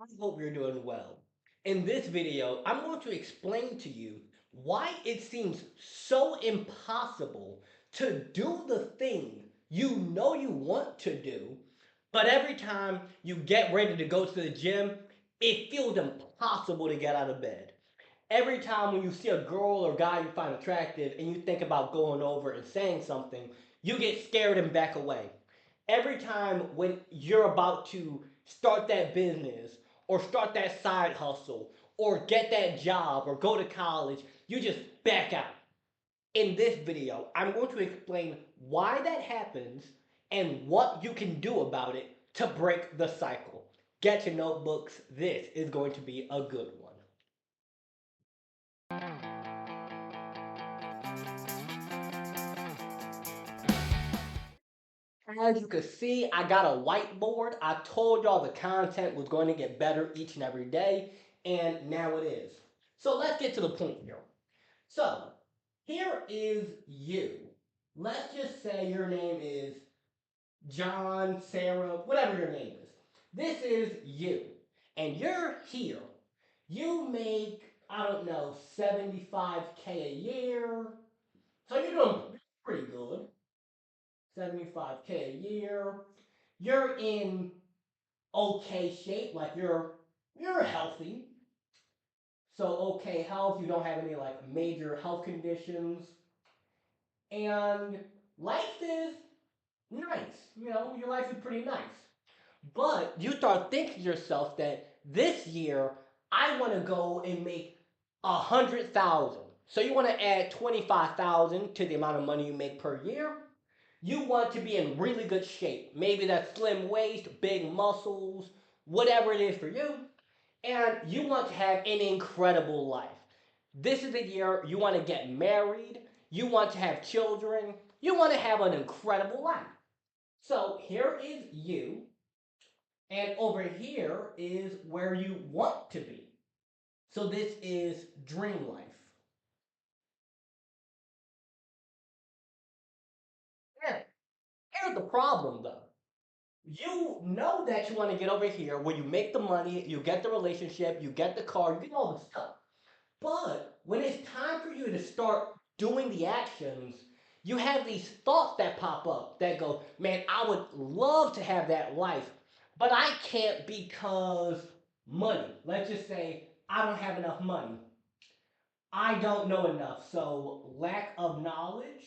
I hope you're doing well. In this video, I'm going to explain to you why it seems so impossible to do the thing you know you want to do, but every time you get ready to go to the gym, it feels impossible to get out of bed. Every time when you see a girl or guy you find attractive and you think about going over and saying something, you get scared and back away. Every time when you're about to start that business or start that side hustle or get that job or go to college, you just back out. In this video, I'm going to explain why that happens and what you can do about it to break the cycle. Get your notebooks. This is going to be a good one. As you can see, I got a whiteboard. I told y'all the content was going to get better each and every day, and now it is. So let's get to the point here. So here is you. Let's just say your name is John, Sarah, whatever your name is. This is you. And you're here. You make, I don't know, 75K a year. So you're doing pretty good. 75K a year. You're in okay shape, like you're healthy. So okay health, you don't have any like major health conditions, and life is nice. You know, your life is pretty nice. But you start thinking to yourself that this year I want to go and make 100,000. So you want to add 25,000 to the amount of money you make per year. You want to be in really good shape. Maybe that's slim waist, big muscles, whatever it is for you. And you want to have an incredible life. This is the year you want to get married, you want to have children, you want to have an incredible life. So here is you, and over here is where you want to be. So this is dream life. And here's the problem though. You know that you want to get over here where you make the money, you get the relationship, you get the car, you get all the stuff. But when it's time for you to start doing the actions, you have these thoughts that pop up that go, man, I would love to have that life, but I can't because money. Let's just say I don't have enough money. I don't know enough. So, lack of knowledge.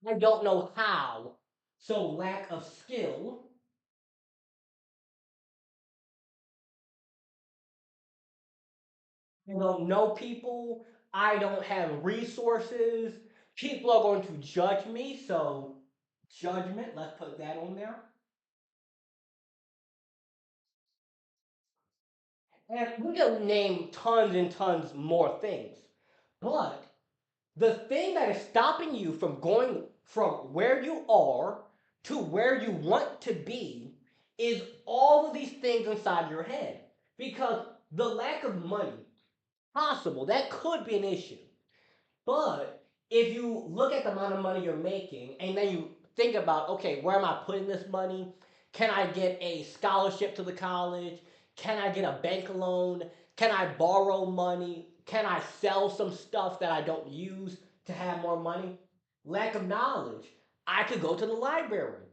I don't know how. So, lack of skill. I don't know people. I don't have resources. People are going to judge me. So, judgment, let's put that on there. And we can name tons and tons more things. But the thing that is stopping you from going from where you are to where you want to be is all of these things inside your head. Because the lack of money, possible, that could be an issue. But if you look at the amount of money you're making and then you think about, okay, where am I putting this money? Can I get a scholarship to the college? Can I get a bank loan? Can I borrow money? Can I sell some stuff that I don't use to have more money? Lack of knowledge. I could go to the library.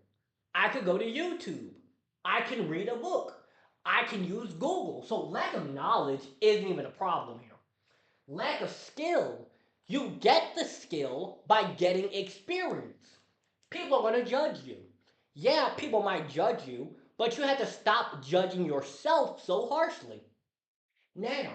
I could go to YouTube. I can read a book. I can use Google. So lack of knowledge isn't even a problem here. Lack of skill. You get the skill by getting experience. People are going to judge you. Yeah, people might judge you, but you have to stop judging yourself so harshly. Now,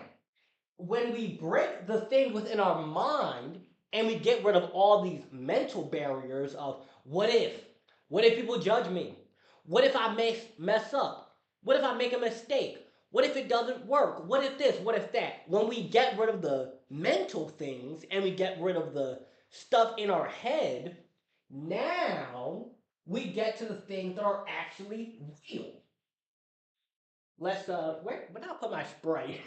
when we break the thing within our mind and we get rid of all these mental barriers of what if? What if people judge me? What if I mess up? What if I make a mistake? What if it doesn't work? What if this? What if that? When we get rid of the mental things and we get rid of the stuff in our head, now we get to the things that are actually real. Where did I put my spray?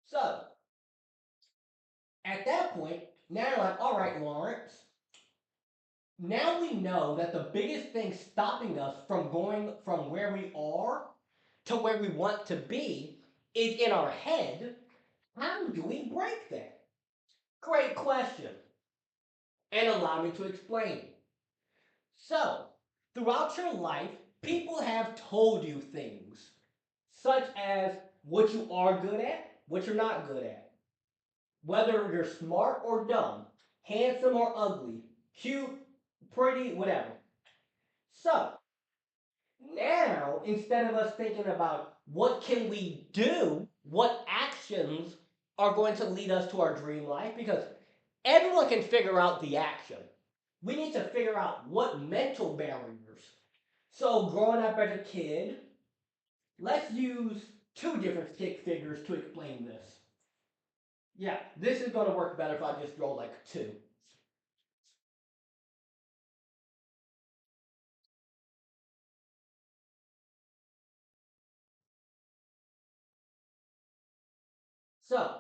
So, that point, now you're like, all right, Lawrence, now we know that the biggest thing stopping us from going from where we are to where we want to be is in our head. How do we break that? Great question. And allow me to explain. So, throughout your life, people have told you things, such as what you are good at, what you're not good at, whether you're smart or dumb, handsome or ugly, cute, pretty, whatever. So, now, instead of us thinking about what can we do, what actions are going to lead us to our dream life, because everyone can figure out the action. We need to figure out what mental barriers. So, growing up as a kid, let's use two different stick figures to explain this. Yeah, this is going to work better if I just draw like two. So,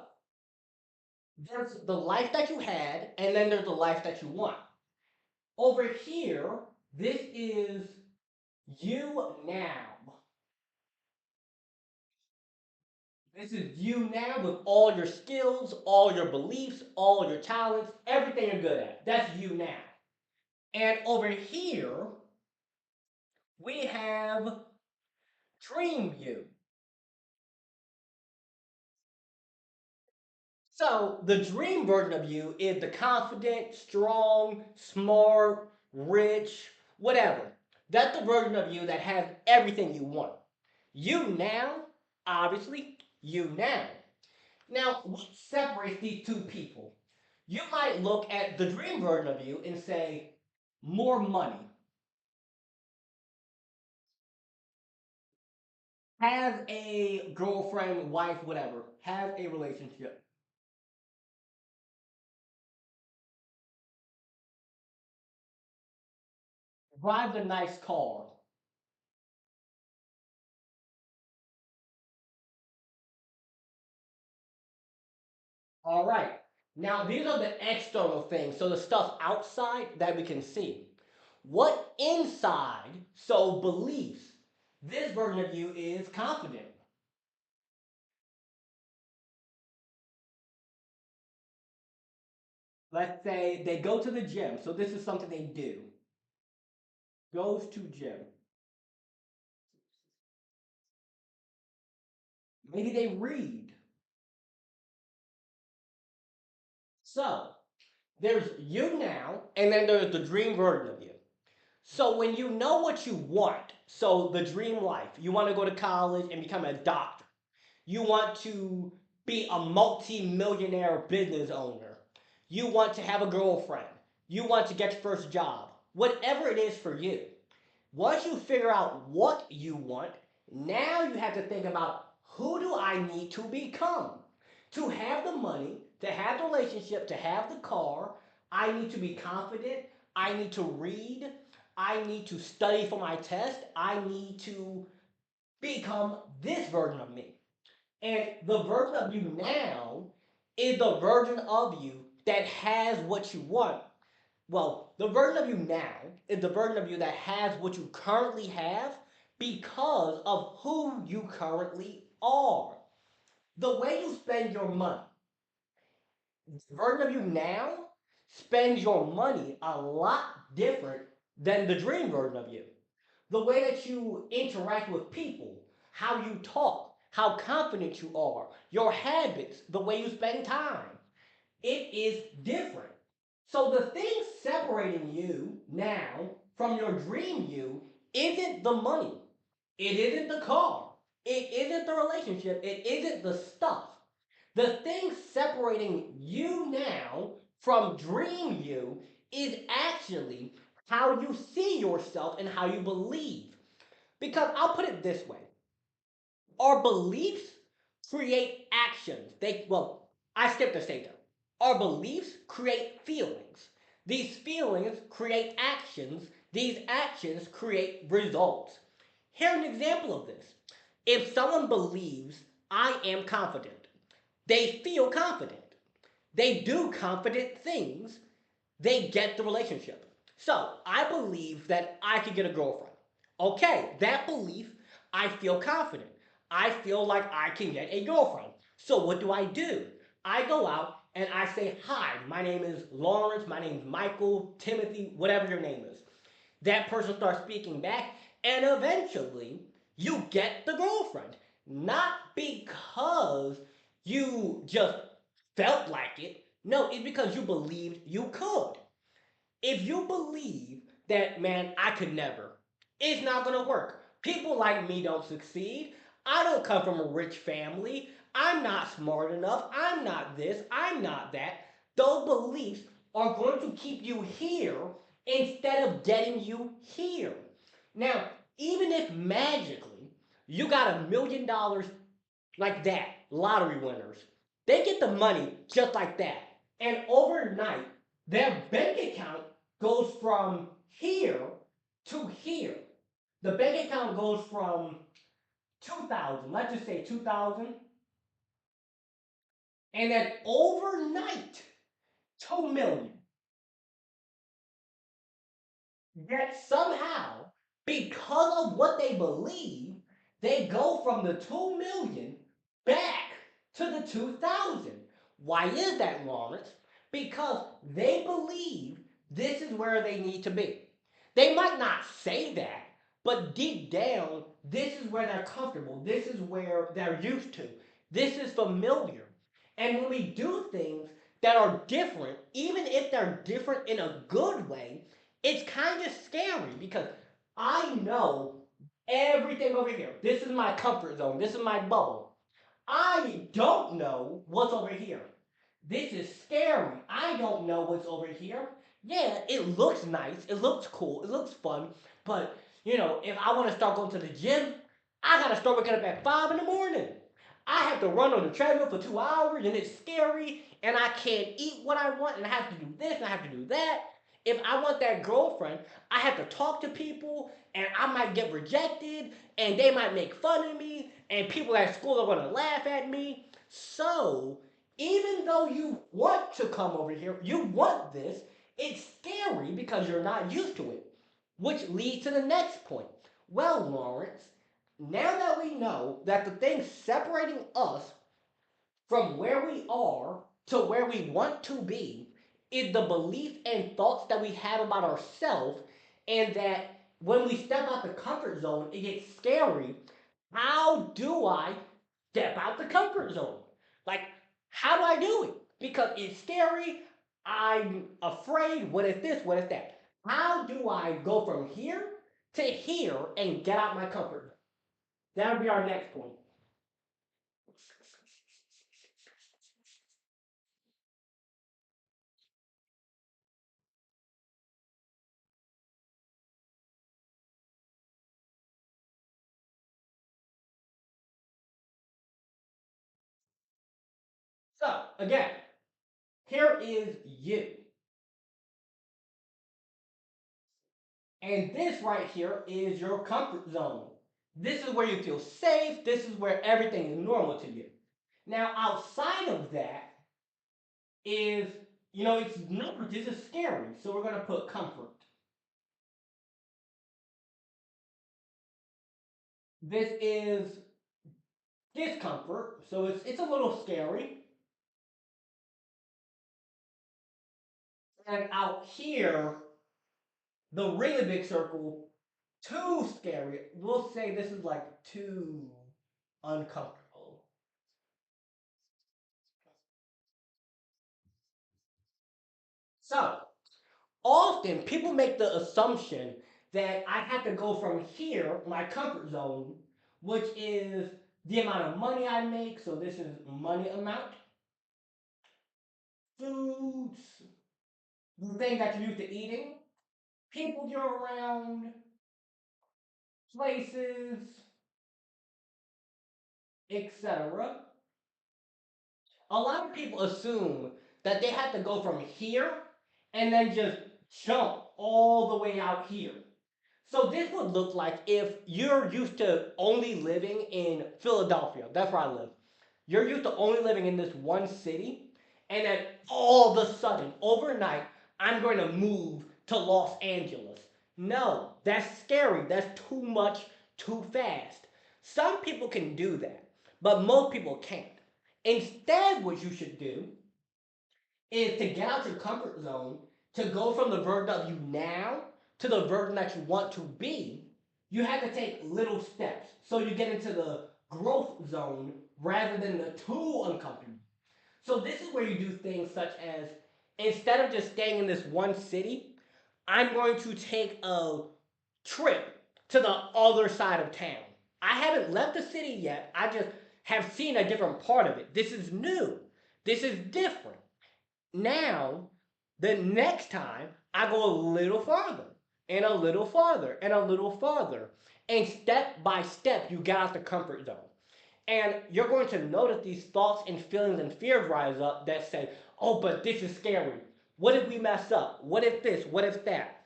there's the life that you had, and then there's the life that you want. Over here, this is you now. This is you now with all your skills, all your beliefs, all your talents, everything you're good at. That's you now. And over here, we have dream you. So the dream version of you is the confident, strong, smart, rich, whatever. That's the version of you that has everything you want. You now, obviously, you now. Now, what separates these two people? You might look at the dream version of you and say, more money, have a girlfriend, wife, whatever, have a relationship, drive a nice car. All right. Now, these are the external things, so the stuff outside that we can see. What inside, so beliefs, this version of you is confident. Let's say they go to the gym, so this is something they do. Goes to gym. Maybe they read. So, there's you now, and then there's the dream version of you. So when you know what you want, so the dream life, you want to go to college and become a doctor. You want to be a multi-millionaire business owner. You want to have a girlfriend. You want to get your first job. Whatever it is for you. Once you figure out what you want, now you have to think about who do I need to become? To have the money, to have the relationship, to have the car, I need to be confident. I need to read. I need to study for my test. I need to become this version of me. And the version of you now is the version of you that has what you want. Well, the version of you now is the version of you that has what you currently have because of who you currently are. The way you spend your money, the version of you now spends your money a lot different than the dream version of you. The way that you interact with people, how you talk, how confident you are, your habits, the way you spend time, it is different. So the thing separating you now from your dream you isn't the money. It isn't the car. It isn't the relationship. It isn't the stuff. The thing separating you now from dream you is actually how you see yourself and how you believe. Because I'll put it this way, our beliefs create actions. I skipped a stage there. Our beliefs create feelings. These feelings create actions. These actions create results. Here's an example of this. If someone believes I am confident, they feel confident. they do confident things, they get the relationship. So I believe that I could get a girlfriend. Okay, that belief, I feel confident. I feel like I can get a girlfriend. So what do? I go out and I say, hi, my name is Lawrence, my name is Michael, Timothy, whatever your name is. That person starts speaking back, and eventually you get the girlfriend. Not because you just felt like it. No, it's because you believed you could. If you believe that, man, I could never, it's not going to work. People like me don't succeed. I don't come from a rich family. I'm not smart enough. I'm not this. I'm not that. Those beliefs are going to keep you here instead of getting you here. Now, even if magically you got $1 million like that, lottery winners, they get the money just like that. And overnight, their bank account goes from here to here. The bank account goes from 2,000, let's just say 2,000, and then overnight, 2 million. Yet somehow, because of what they believe, they go from the 2 million back to the 2,000. Why is that, Lawrence? Because they believe this is where they need to be. They might not say that, but deep down, this is where they're comfortable. This is where they're used to. This is familiar. And when we do things that are different, even if they're different in a good way, it's kind of scary because I know everything over here. This is my comfort zone. This is my bubble. I don't know what's over here. This is scary. I don't know what's over here. Yeah, it looks nice. It looks cool. It looks fun. But, if I want to start going to the gym, I got to start waking up at 5 in the morning. I have to run on the treadmill for 2 hours and it's scary and I can't eat what I want and I have to do this and I have to do that. If I want that girlfriend, I have to talk to people and I might get rejected and they might make fun of me and people at school are going to laugh at me. So, even though you want to come over here, you want this, it's scary because you're not used to it. Which leads to the next point. Well, Lawrence, now that we know that the thing separating us from where we are to where we want to be is the belief and thoughts that we have about ourselves, and that when we step out the comfort zone, it gets scary. How do I step out the comfort zone? Like, how do I do it? Because it's scary. I'm afraid. What if this? What if that? How do I go from here to here and get out my comfort zone? That'll be our next point. So, again, here is you. And this right here is your comfort zone. This is where you feel safe. This is where everything is normal to you. Now, outside of that is, it's not, this is scary. So we're going to put comfort. This is discomfort. So it's a little scary. And out here, the really big circle, too scary. We'll say this is like too uncomfortable. So, often people make the assumption that I have to go from here, my comfort zone, which is the amount of money I make. So this is money amount, foods, the things that you're used to eating, people you're around, places, etc. A lot of people assume that they have to go from here and then just jump all the way out here. So this would look like if you're used to only living in Philadelphia. That's where I live. You're used to only living in this one city, and then all of a sudden, overnight, I'm going to move to Los Angeles. No, that's scary. That's too much, too fast. Some people can do that, but most people can't. Instead, what you should do is to get out your comfort zone, to go from the version of you now to the version that you want to be. You have to take little steps so you get into the growth zone rather than the too uncomfortable. So this is where you do things such as, instead of just staying in this one city, I'm going to take a trip to the other side of town. I haven't left the city yet. I just have seen a different part of it. This is new. This is different. Now, the next time, I go a little farther and a little farther and a little farther. And step by step, you get out the comfort zone. And you're going to notice these thoughts and feelings and fears rise up that say, oh, but this is scary. What if we mess up? What if this? What if that?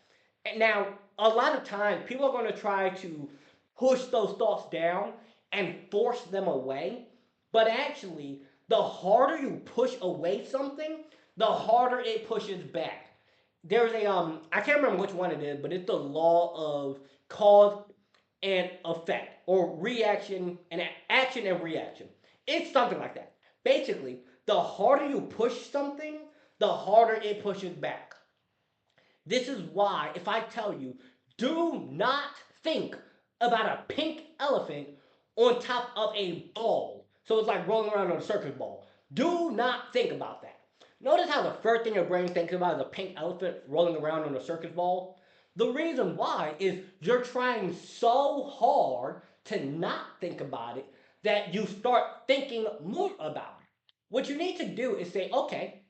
And now, a lot of times, people are going to try to push those thoughts down and force them away. But actually, the harder you push away something, the harder it pushes back. There's a I can't remember which one it is, but it's the law of cause and effect, or reaction and action and reaction. It's something like that. Basically, the harder you push something, the harder it pushes back. This is why, if I tell you, do not think about a pink elephant on top of a ball. So it's like rolling around on a circus ball. Do not think about that. Notice how the first thing your brain thinks about is a pink elephant rolling around on a circus ball? The reason why is you're trying so hard to not think about it that you start thinking more about it. What you need to do is say, okay,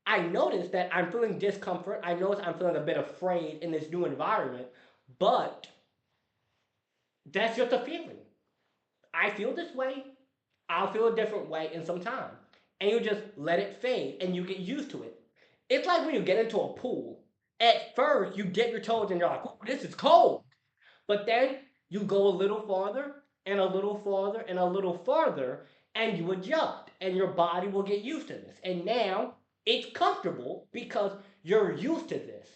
I notice that I'm feeling discomfort. I notice I'm feeling a bit afraid in this new environment, but that's just a feeling. I feel this way. I'll feel a different way in some time. And you just let it fade and you get used to it. It's like when you get into a pool. At first, you dip your toes and you're like, oh, this is cold. But then you go a little farther and a little farther and a little farther, and you adjust, and your body will get used to this. And now it's comfortable because you're used to this.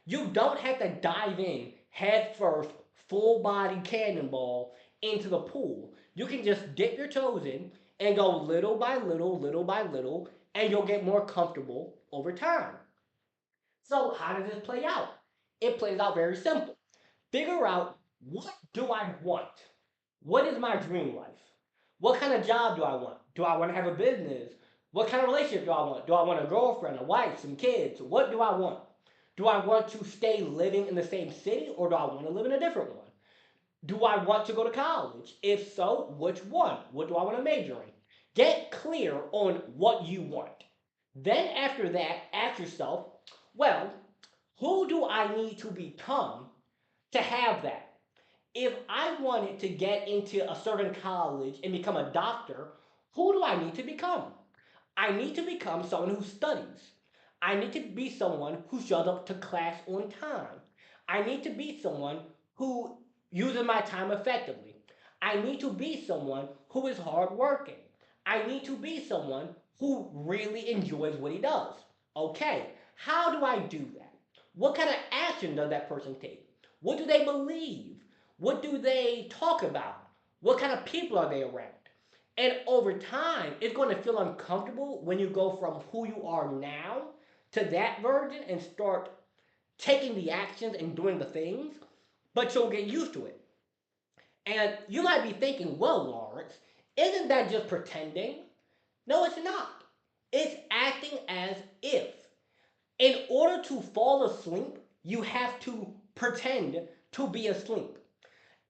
You don't have to dive in head first, full body cannonball into the pool. You can just dip your toes in and go little by little, and you'll get more comfortable over time. So, how does this play out? It plays out very simple. Figure out, what do I want? What is my dream life? What kind of job do I want? Do I want to have a business? What kind of relationship do I want? Do I want a girlfriend, a wife, some kids? What do I want? Do I want to stay living in the same city, or do I want to live in a different one? Do I want to go to college? If so, which one? What do I want to major in? Get clear on what you want. Then, after that, ask yourself, well, who do I need to become to have that? If I wanted to get into a certain college and become a doctor, who do I need to become? I need to become someone who studies. I need to be someone who shows up to class on time. I need to be someone who uses my time effectively. I need to be someone who is hardworking. I need to be someone who really enjoys what he does. Okay, how do I do that? What kind of action does that person take? What do they believe? What do they talk about? What kind of people are they around? And over time, it's going to feel uncomfortable when you go from who you are now to that version and start taking the actions and doing the things, but you'll get used to it. And you might be thinking, well, Lawrence, isn't that just pretending? No, it's not. It's acting as if. In order to fall asleep, you have to pretend to be asleep.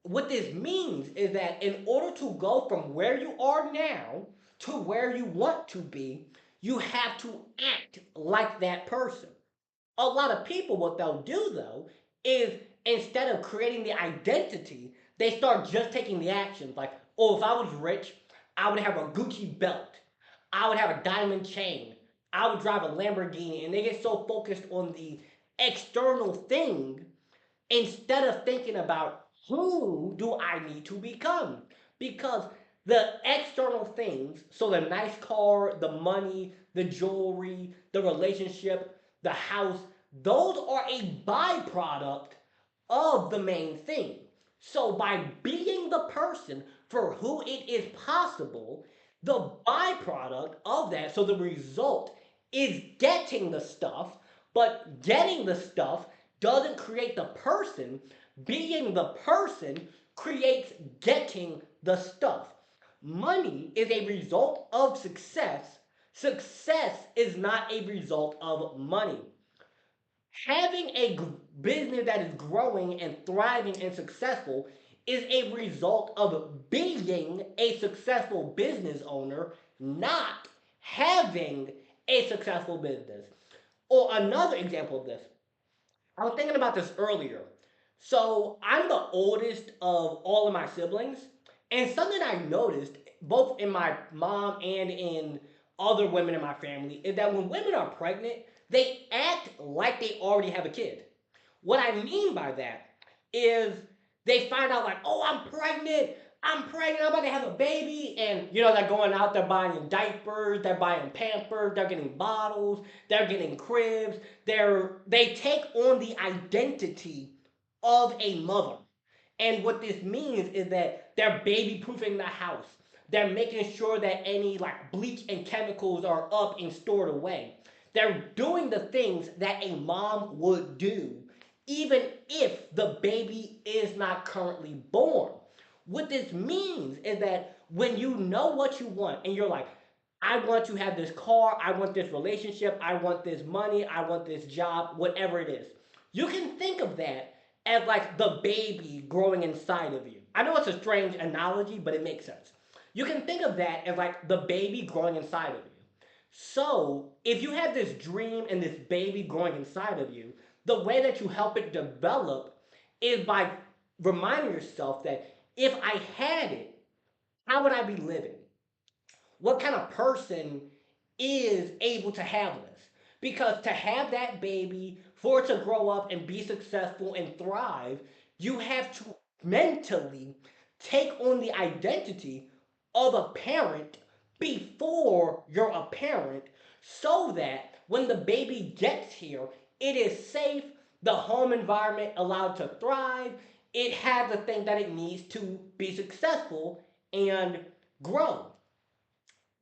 What this means is that in order to go from where you are now to where you want to be, you have to act like that person. A lot of people, what they'll do though, is instead of creating the identity, they start just taking the actions. Like, oh, if I was rich, I would have a Gucci belt, I would have a diamond chain, I would drive a Lamborghini. And they get so focused on the external thing instead of thinking about, who do I need to become? Because the external things, so the nice car, the money, the jewelry, the relationship, the house, those are a byproduct of the main thing. So by being the person for who it is possible, the byproduct of that, so the result is getting the stuff, but getting the stuff doesn't create the person. Being the person creates getting the stuff. Money is a result of success. Success is not a result of money. Having a business that is growing and thriving and successful is a result of being a successful business owner, not having a successful business. Or another example of this, I was thinking about this earlier. So I'm the oldest of all of my siblings, and something I noticed both in my mom and in other women in my family is that when women are pregnant, they act like they already have a kid. What I mean by that is they find out like, oh, I'm pregnant, I'm about to have a baby, and they're going out, they're buying diapers, they're buying Pampers, they're getting bottles, they're getting cribs, they take on the identity of a mother. And what this means is that they're baby proofing the house. They're making sure that any like bleach and chemicals are up and stored away. They're doing the things that a mom would do, even if the baby is not currently born. What this means is that when you know what you want and you're like, I want to have this car, I want this relationship, I want this money, I want this job, whatever it is, you can think of that as like the baby growing inside of you. I know it's a strange analogy, but it makes sense. You can think of that as like the baby growing inside of you. So, if you have this dream and this baby growing inside of you, the way that you help it develop is by reminding yourself that if I had it, how would I be living? What kind of person is able to have this? Because to have that baby, for it to grow up and be successful and thrive, you have to mentally take on the identity of a parent before you're a parent so that when the baby gets here, it is safe, the home environment allowed to thrive, it has the thing that it needs to be successful and grow.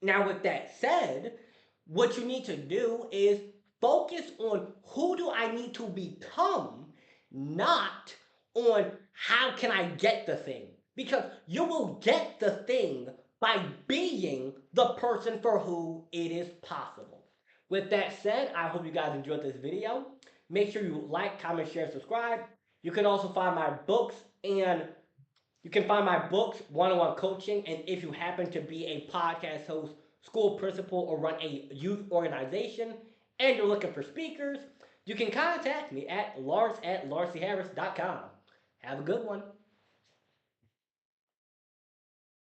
Now, with that said, what you need to do is focus on who do I need to become, not on how can I get the thing. Because you will get the thing by being the person for who it is possible. With that said, I hope you guys enjoyed this video. Make sure you like, comment, share, subscribe. You can also find my books and you can find my books, one-on-one coaching, and if you happen to be a podcast host, school principal, or run a youth organization, and you're looking for speakers, you can contact me at lawrence@lawrenceharris.com. Have a good one.